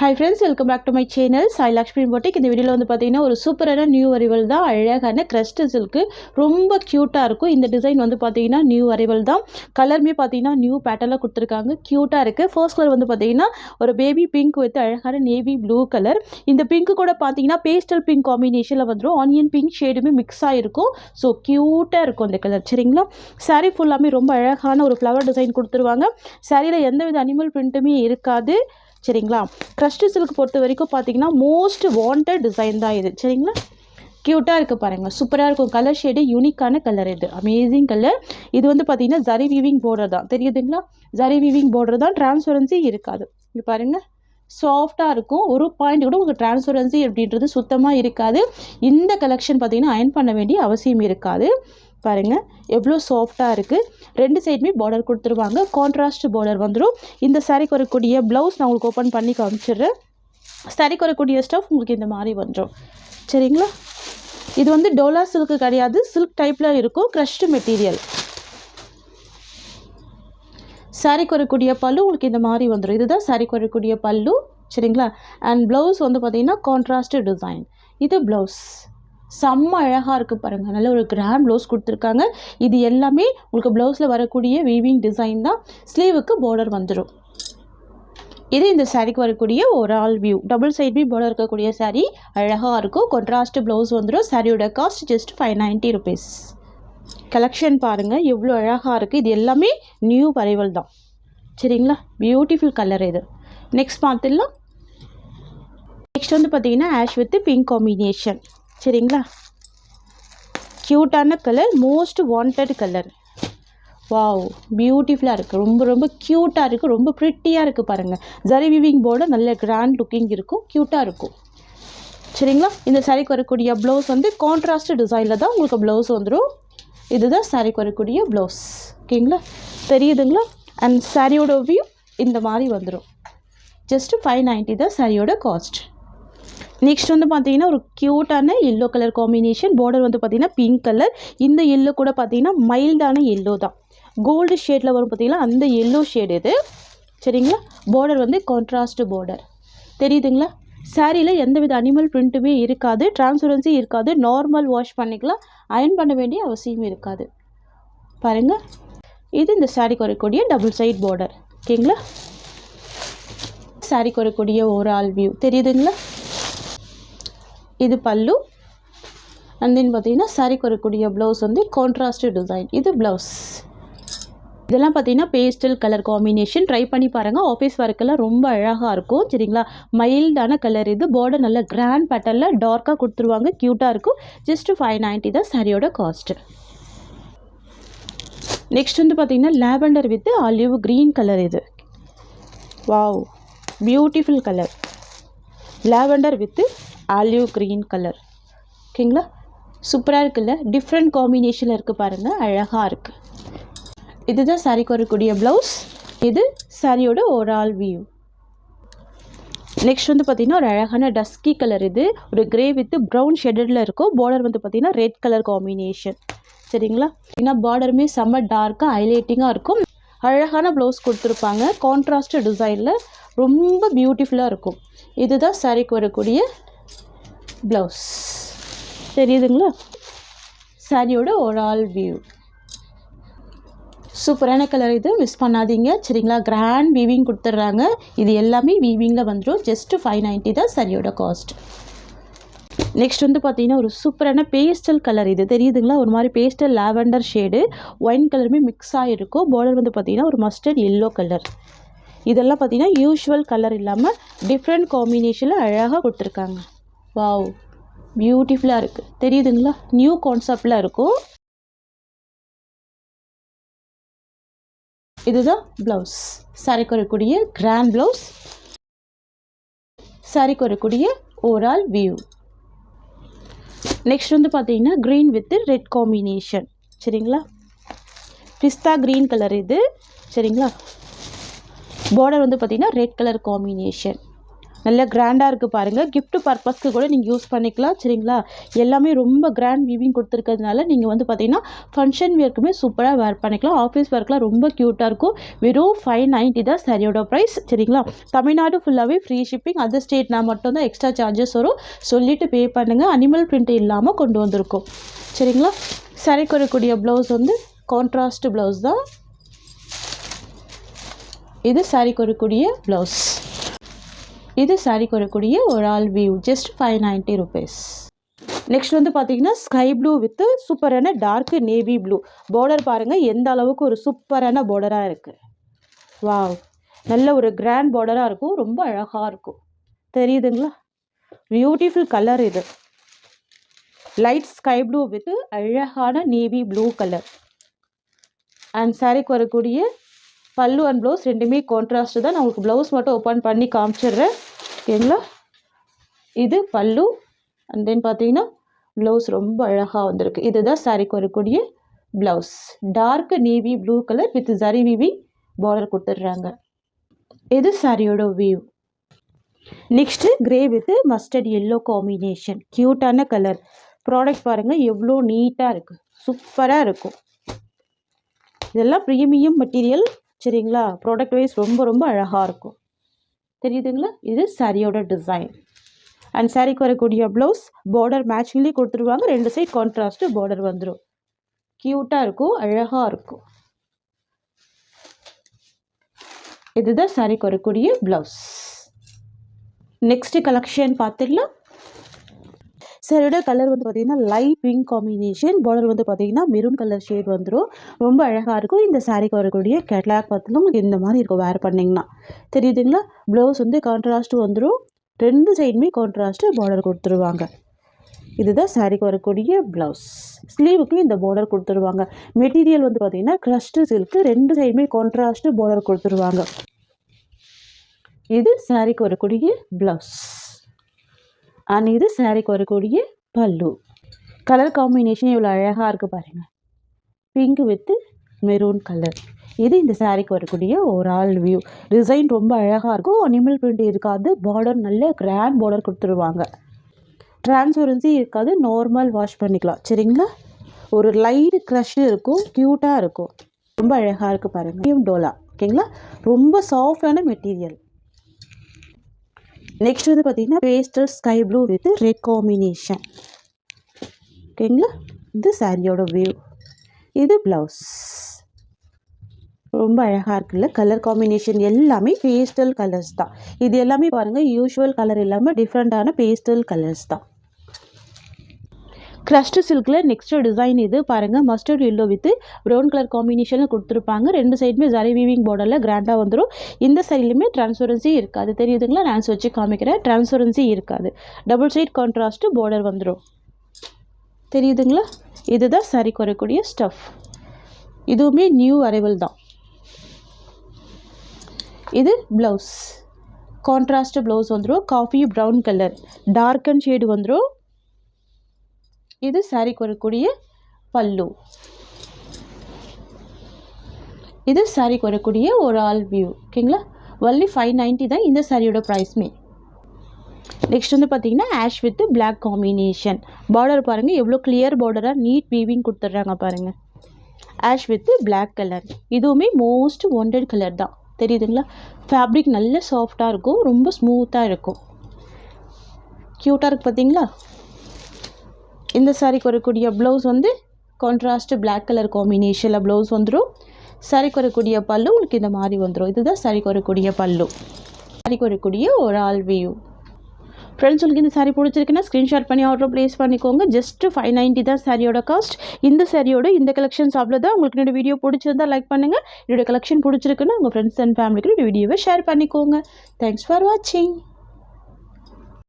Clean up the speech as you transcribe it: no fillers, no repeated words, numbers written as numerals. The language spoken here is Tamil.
Hi friends, welcome back to my channel Sai Lakshmi Boutique. இந்த வீடியோல வந்து பாத்தீங்கன்னா ஒரு சூப்பரான நியூ அரைவல் தான். அழகான கிரஸ்ட் சில்க் ரொம்ப கியூட்டா இருக்கும். இந்த டிசைன் வந்து பாத்தீங்கன்னா நியூ அரைவல் தான். கலருமே பாத்தீங்கன்னா நியூ பேட்டர்ன்ல கொடுத்திருக்காங்க. கியூட்டா இருக்கு. ஃபர்ஸ்ட் கலர் வந்து பாத்தீங்கன்னா ஒரு பேபி பிங்க் வித் அழகான நேவி ப்ளூ கலர். இந்த பிங்க் கூட பாத்தீங்கன்னா பேஸ்டல் பிங்க் காம்பினேஷன்ல வந்துரும். ஆனியன் பிங்க் ஷேடுமே மிக்ஸ் ஆயிருக்கும். சோ கியூட்டா இருக்கும் இந்த கலர். சரிங்களா? saree ஃபுல்லாமே ரொம்ப அழகான ஒரு ஃப்ளவர் டிசைன் கொடுத்துருவாங்க. சாரியில எந்தவித அனிமல் பிரிண்ட்டுமே இருக்காது. சரிங்களா? கிரஸ்ட் சில்க் பொறுத்த வரைக்கும் பார்த்தீங்கன்னா மோஸ்ட் வாண்டட் டிசைன் தான் இது. சரிங்களா? க்யூட்டாக இருக்குது பாருங்கள், சூப்பராக இருக்கும். கலர் ஷேடு யூனிக்கான கலர், இது அமேசிங் கலர். இது வந்து பார்த்தீங்கன்னா ஜரி வீவிங் பார்டர் தான், தெரியுதுங்களா? ஜரி வீவிங் பார்டர் தான், டிரான்ஸ்பரன்சி இருக்காது. இங்கே பாருங்கள், சாஃப்டாக இருக்கும். ஒரு பாயிண்ட் கூட உங்களுக்கு டிரான்ஸ்பரன்சி அப்படின்றது சுத்தமாக இருக்காது. இந்த கலெக்ஷன் பார்த்தீங்கன்னா அயர்ன் பண்ண வேண்டிய அவசியம் இருக்காது. பாருங்கள் எவ்வளோ சாஃப்டாக இருக்குது. ரெண்டு சைடுமே பார்டர் கொடுத்துருவாங்க. கான்ட்ராஸ்ட் பார்டர் வந்துடும். இந்த சாரிக்கு வரக்கூடிய ப்ளவுஸ் நான் உங்களுக்கு ஓப்பன் பண்ணி காமிச்சிடுறேன். சாரிக்கு வரக்கூடிய ஸ்டஃப் உங்களுக்கு இந்த மாதிரி வந்துடும். சரிங்களா? இது வந்து டோலா சில்க்கு கிடையாது, சில்க் டைப்பில் இருக்கும். Crushed material. சாரிக்கு வரக்கூடிய பல்லு உங்களுக்கு இந்த மாதிரி வந்துடும். இதுதான் சாரிக்கு வரக்கூடிய பல்லு. சரிங்களா? அண்ட் ப்ளவுஸ் வந்து பார்த்தீங்கன்னா கான்ட்ராஸ்ட் டிசைன். இது ப்ளவுஸ் செம்ம அழகாக இருக்குது பாருங்கள். நல்ல ஒரு கிராண்ட் ப்ளவுஸ் கொடுத்துருக்காங்க. இது எல்லாமே உங்களுக்கு ப்ளவுஸில் வரக்கூடிய வீவிங் டிசைன் தான். ஸ்லீவுக்கு பார்டர் வந்துடும். இது இந்த சாரீக்கு வரக்கூடிய ஒரு all view. Double side border இருக்கக்கூடிய சாரீ அழகாக இருக்கும். கான்ட்ராஸ்ட் ப்ளவுஸ் வந்துடும். சாரியோட காஸ்ட் ஜஸ்ட் 590 rupees. கலெக்ஷன் பாருங்கள் எவ்வளோ அழகாக இருக்குது. இது எல்லாமே நியூ அரைவல் தான். சரிங்களா? பியூட்டிஃபுல் கலர் இது. நெக்ஸ்ட் பார்த்துடலாம். நெக்ஸ்ட் வந்து பார்த்தீங்கன்னா ஆஷ் வித் பிங்க் காம்பினேஷன். சரிங்களா? க்யூட்டான colour, most wanted colour. Wow, பியூட்டிஃபுல்லாக இருக்குது. ரொம்ப ரொம்ப க்யூட்டாக இருக்குது. ரொம்ப ப்ரிட்டியாக இருக்குது பாருங்கள். ஜரி வீவிங் போர்டு நல்ல கிராண்ட் லுக்கிங் இருக்கும். க்யூட்டாக இருக்கும். சரிங்களா? இந்த சாரிக்கு வரக்கூடிய ப்ளவுஸ் வந்து கான்ட்ராஸ்ட் டிசைனில் தான் உங்களுக்கு ப்ளவுஸ் வந்துடும். இதுதான் சாரிக்கு வரக்கூடிய ப்ளவுஸ். ஓகேங்களா? தெரியுதுங்களா? அண்ட் சாரியோட வியூ இந்த மாதிரி வந்துடும். ஜஸ்ட் 590 தான் சாரியோட காஸ்ட். நெக்ஸ்ட் வந்து பார்த்தீங்கன்னா ஒரு க்யூட்டான எல்லோ கலர் காம்பினேஷன். பார்டர் வந்து பார்த்தீங்கன்னா பிங்க் கலர். இந்த எல்லோ கூட பார்த்தீங்கன்னா மைல்டான எல்லோ தான். கோல்டு ஷேடில் வரும் பார்த்தீங்கன்னா அந்த எல்லோ ஷேடு இது. சரிங்களா? பார்டர் வந்து கான்ட்ராஸ்ட் பார்டர். தெரியுதுங்களா? சாரியில் எந்தவித அனிமல் பிரிண்ட்டுமே இருக்காது. டிரான்ஸ்பரன்சி இருக்காது. நார்மல் வாஷ் பண்ணிக்கலாம். அயர்ன் பண்ண வேண்டிய அவசியம் இருக்காது. பாருங்கள், இது இந்த சாரிக்கு வரக்கூடிய டபுள் சைட் பார்டர். ஓகேங்களா? சாரிக்கு வரக்கூடிய ஒரு ஆல் வியூ தெரியுதுங்களா? இது பல்லு. அண்ட் தென் பார்த்தீங்கன்னா சாரிக்கு வரக்கூடிய ப்ளவுஸ் வந்து கான்ட்ராஸ்ட் டிசைன். இது ப்ளவுஸ். இதெல்லாம் பார்த்தீங்கன்னா பேஸ்டல் கலர் காம்பினேஷன். ட்ரை பண்ணி பாருங்கள். ஆஃபீஸ் ஒர்க்கெல்லாம் ரொம்ப அழகாக இருக்கும். சரிங்களா? மைல்டான கலர் இது. பார்டர் நல்ல கிராண்ட் பேட்டர்னில் டார்க்காக கொடுத்துருவாங்க. க்யூட்டாக இருக்கும். ஜஸ்ட் 590 தான் சாரியோட காஸ்ட்டு. நெக்ஸ்ட் வந்து பார்த்தீங்கன்னா lavender with olive green colour. இது wow, beautiful colour. Lavender with olive green colour. ஓகேங்களா? சூப்பராக இருக்குல்ல? டிஃப்ரெண்ட் காம்பினேஷனில் இருக்குது பாருங்கள், அழகாக இருக்குது. இதுதான் சாரிக்கு வரக்கூடிய ப்ளவுஸ். இது சாரியோட ஓவரால் வியூ. நெக்ஸ்ட் வந்து பார்த்திங்கன்னா ஒரு அழகான டஸ்கி கலர். இது ஒரு கிரே வித் ப்ரௌன் ஷெட்டடில் இருக்கும். பார்டர் வந்து பார்த்திங்கன்னா ரெட் கலர் காம்பினேஷன். சரிங்களா? ஏன்னா பார்டருமே செம்ம டார்க்காக ஹைலைட்டிங்காக இருக்கும். அழகான ப்ளவுஸ் கொடுத்துருப்பாங்க. கான்ட்ராஸ்ட் டிசைனில் ரொம்ப பியூட்டிஃபுல்லாக இருக்கும். இதுதான் சாரிக்கு வரக்கூடிய ப்ளவுஸ். தெரியுதுங்களா? சாரியோட ஓவரால் வியூ. சூப்பரான கலர் இது, மிஸ் பண்ணாதீங்க. சரிங்களா? கிராண்ட் வீவிங் கொடுத்துட்றாங்க. இது எல்லாமே வீவிங்கில் வந்துடும். ஜஸ்ட் 590 தான் சாரியோட காஸ்ட். நெக்ஸ்ட் வந்து பார்த்தீங்கன்னா ஒரு சூப்பரான பேஸ்டல் கலர். இது தெரியுதுங்களா? ஒரு மாதிரி பேஸ்டல் லாவெண்டர் ஷேடு ஒயின் கலருமே மிக்ஸ் ஆகிருக்கும். பார்டர் வந்து பார்த்தீங்கன்னா ஒரு மஸ்டர்ட் எல்லோ கலர். இதெல்லாம் பார்த்தீங்கன்னா யூஷுவல் கலர் இல்லாமல் டிஃப்ரெண்ட் காம்பினேஷனில் அழகாக கொடுத்துருக்காங்க. வாவ், பியூட்டிஃபுல்லாக இருக்குது. தெரியுதுங்களா? நியூ கான்செப்டில் இருக்கும். இதுதான் ப்ளவுஸ். சாரிக்கு வரக்கூடிய கிராண்ட் ப்ளவுஸ். சாரிக்கு வரக்கூடிய ஓவரால் வியூ. நெக்ஸ்ட் வந்து பார்த்தீங்கன்னா க்ரீன் வித் ரெட் காம்பினேஷன். சரிங்களா? பிஸ்தா க்ரீன் கலர் இது. சரிங்களா? பார்டர் வந்து பார்த்தீங்கன்னா ரெட் கலர் காம்பினேஷன். நல்ல கிராண்டாக இருக்குது பாருங்கள். gift பர்பஸ்க்கு கூட நீங்கள் யூஸ் பண்ணிக்கலாம் சரிங்களா. எல்லாமே ரொம்ப கிராண்ட் வீவிங் கொடுத்துருக்கிறதுனால நீங்கள் வந்து பார்த்தீங்கன்னா ஃபங்க்ஷன் வேர்க்குமே சூப்பராக வேர் பண்ணிக்கலாம். ஆஃபீஸ் ஒர்க்லாம் ரொம்ப க்யூட்டாக இருக்கும். வெறும் 590 தான் சாரியோட ப்ரைஸ் சரிங்களா. தமிழ்நாடு ஃபுல்லாகவே ஃப்ரீ ஷிப்பிங். அதர் ஸ்டேட்னா மட்டும்தான் எக்ஸ்ட்ரா சார்ஜஸ் வரும். சொல்லிவிட்டு பே பண்ணுங்கள். அனிமல் பிரிண்ட் இல்லாமல் கொண்டு வந்திருக்கோம் சரிங்களா. சாரிக்கு வரக்கூடிய ப்ளவுஸ் வந்து கான்ட்ராஸ்ட் ப்ளவுஸ் தான். இது சாரிக்கு வரக்கூடிய ப்ளவுஸ். இது சாரிக்கு வரக்கூடிய ஒரு all view. Just 590 rupees. Next வந்து பார்த்தீங்கன்னா ஸ்கை ப்ளூ வித் சூப்பரான டார்க் நேவி ப்ளூ. பார்டர் பாருங்கள் எந்த அளவுக்கு ஒரு சூப்பரான பார்டராக இருக்குது. வாவ், நல்ல ஒரு கிராண்ட் பார்டராக இருக்கும். ரொம்ப அழகாக இருக்கும். தெரியுதுங்களா? பியூட்டிஃபுல் கலர் இது. லைட் ஸ்கை ப்ளூ வித் அழகான நேவி ப்ளூ கலர். அண்ட் சாரிக்கு வரக்கூடிய பல்லு அண்ட் ப்ளவுஸ் ரெண்டுமே கான்ட்ராஸ்ட் தான். நான் உங்களுக்கு ப்ளவுஸ் மட்டும் ஓப்பன் பண்ணி காமிச்சிடுறேன் ஓகேங்களா. இது பல்லு அண்ட் தென் பார்த்தீங்கன்னா ப்ளவுஸ் ரொம்ப அழகாக வந்திருக்கு. இதுதான் சாரிக்கு வரக்கூடிய blouse. Dark navy blue colour with zari weaving border கொடுத்துட்றாங்க. இது சாரியோட view. Next grey with mustard yellow combination. க்யூட்டான கலர். ப்ராடக்ட் பாருங்கள் எவ்வளோ நீட்டாக இருக்குது. சூப்பராக இருக்கும். இதெல்லாம் ப்ரீமியம் மெட்டீரியல் சரிங்களா. ப்ராடக்ட் வைஸ் ரொம்ப ரொம்ப அழகாக இருக்கும். தெரியுதுங்களா? இது சாரியோட டிசைன். அண்ட் சாரிக்கு வரக்கூடிய ப்ளவுஸ் பார்டர் மேட்சிங்லேயே கொடுத்துருவாங்க. ரெண்டு சைட் கான்ட்ராஸ்ட்டு பார்டர் வந்துடும். க்யூட்டாக இருக்கும், அழகாக இருக்கும். இதுதான் சாரிக்கு வரக்கூடிய ப்ளவுஸ். நெக்ஸ்ட்டு கலெக்ஷன் பார்த்துக்கலாம். சாரியோட கலர் வந்து பார்த்திங்கன்னா லைட் பிங்க் காம்பினேஷன். பார்டர் வந்து பார்த்திங்கன்னா மெரூன் கலர் ஷேட் வந்துடும். ரொம்ப அழகாக இருக்கும். இந்த சாரிக்கு வரக்கூடிய கேட்லாக் பார்த்திங்கன்னா உங்களுக்கு இந்த மாதிரி இருக்கும் வேர் பண்ணிங்கன்னா. தெரியுதுங்களா? ப்ளவுஸ் வந்து கான்ட்ராஸ்ட்டு வந்துடும். ரெண்டு சைடுமே கான்ட்ராஸ்ட்டு பார்டர் கொடுத்துருவாங்க. இதுதான் சாரிக்கு வரக்கூடிய ப்ளவுஸ். ஸ்லீவுக்கும் இந்த பார்டர் கொடுத்துருவாங்க. மெட்டீரியல் வந்து பார்த்திங்கன்னா க்ரஷ்டு சில்க்கு. ரெண்டு சைடுமே கான்ட்ராஸ்ட்டு பார்டர் கொடுத்துருவாங்க. இது சாரிக்கு வரக்கூடிய ப்ளவுஸ். அண்ட் இது சாரிக்கு வரக்கூடிய பல்லு. கலர் காம்பினேஷன் இவ்வளோ அழகாக இருக்குது பாருங்கள். Pink with maroon colour. இது இந்த சாரிக்கு வரக்கூடிய ஒரு ஆல் வியூ. டிசைன் ரொம்ப அழகாக இருக்கும். அனிமல் பிரிண்ட் இருக்காது. பார்டர் நல்ல கிராண்ட் பார்டர் கொடுத்துருவாங்க. டிரான்ஸ்பரன்சி இருக்காது. நார்மல் வாஷ் பண்ணிக்கலாம் சரிங்களா. ஒரு லைட் க்ரஷ் இருக்கும். க்யூட்டாக இருக்கும். ரொம்ப அழகாக இருக்குது பாருங்கள். டோலா ஓகேங்களா. ரொம்ப சாஃப்டான மெட்டீரியல். நெக்ஸ்ட் வந்து பார்த்தீங்கன்னா pastel sky blue with red combination ஓகேங்களா. இது சாரியோட வியூ. இது ப்ளவுஸ். ரொம்ப அழகாக இருக்குல்ல. கலர் காம்பினேஷன் எல்லாமே பேஸ்டல் கலர்ஸ் தான். இது எல்லாமே பாருங்கள் யூஷுவல் கலர் இல்லாமல் டிஃப்ரெண்ட்டான பேஸ்டல் கலர்ஸ் தான். க்ரஷ்டு சில்கில் நெக்ஸ்ட் டிசைன் இது பாருங்கள். Mustard yellow with brown colour காம்பினேஷனில் கொடுத்துருப்பாங்க. ரெண்டு சைடுமே ஜரி வீவிங் பார்டரில் கிராண்டாக வந்துடும். இந்த சைட்லையுமே டிரான்ஸ்பரன்சி இருக்காது. தெரியுதுங்களா? நான் வச்சு காமிக்கிறேன். டிரான்ஸ்பரன்சி இருக்காது. டபுள் சைட் கான்ட்ராஸ்ட்டு பார்டர் வந்துடும். தெரியுதுங்களா? இதுதான் சாரிக்கு வரக்கூடிய ஸ்டஃப். இதுவுமே நியூ அரைவல் தான். இது ப்ளவுஸ். கான்ட்ராஸ்ட் ப்ளவுஸ் வந்துடும். Coffee brown colour dark and shade வந்துடும். இது சாரிக்கு வரக்கூடிய பல்லு. இது சாரிக்கு வரக்கூடிய ஒரு ஆல் வியூ ஓகேங்களா. ஒன்லி 590 தான் இந்த சாரியோட ப்ரைஸ்மே. நெக்ஸ்ட் வந்து பார்த்தீங்கன்னா ash with black combination. Border பாருங்கள் எவ்வளோ கிளியர் பார்டராக நீட் வீவிங் கொடுத்துட்றாங்க பாருங்கள். Ash with black colour. இதுவுமே மோஸ்ட் வாண்டட் கலர் தான். தெரியுதுங்களா? ஃபேப்ரிக் நல்ல சாஃப்டாக இருக்கும். ரொம்ப ஸ்மூத்தாக இருக்கும். க்யூட்டாக இருக்குது பார்த்தீங்களா. இந்த சாரிக்கு வரக்கூடிய ப்ளவுஸ் வந்து கான்ட்ராஸ்ட் பிளாக் கலர் காம்பினேஷனில் ப்ளவுஸ் வந்துடும். சாரிக்கு வரக்கூடிய பல்லு உங்களுக்கு இந்த மாதிரி வந்துடும். இதுதான் சாரிக்கு வரக்கூடிய பல்லு. சாரிக்கு வரக்கூடிய ஒரு ஆல் வியூ. ஃப்ரெண்ட்ஸ் உங்களுக்கு இந்த சாரி பிடிச்சிருக்குன்னா ஸ்க்ரீன்ஷாட் பண்ணி ஆர்டர் ப்ளேஸ் பண்ணிக்கோங்க. ஜஸ்ட் 590 தான் சாரியோட காஸ்ட். இந்த சாரியோட இந்த கலெக்ஷன்ஸ் அவ்வளோதான். உங்களுக்கு என்னோட வீடியோ பிடிச்சிருந்தா லைக் பண்ணுங்கள். என்னோட கலெக்ஷன் பிடிச்சிருக்குன்னா உங்கள் ஃப்ரெண்ட்ஸ் அண்ட் ஃபேமிலிக்கு இந்த வீடியோவை ஷேர் பண்ணிக்கோங்க. தேங்க்ஸ் ஃபார் வாட்சிங்.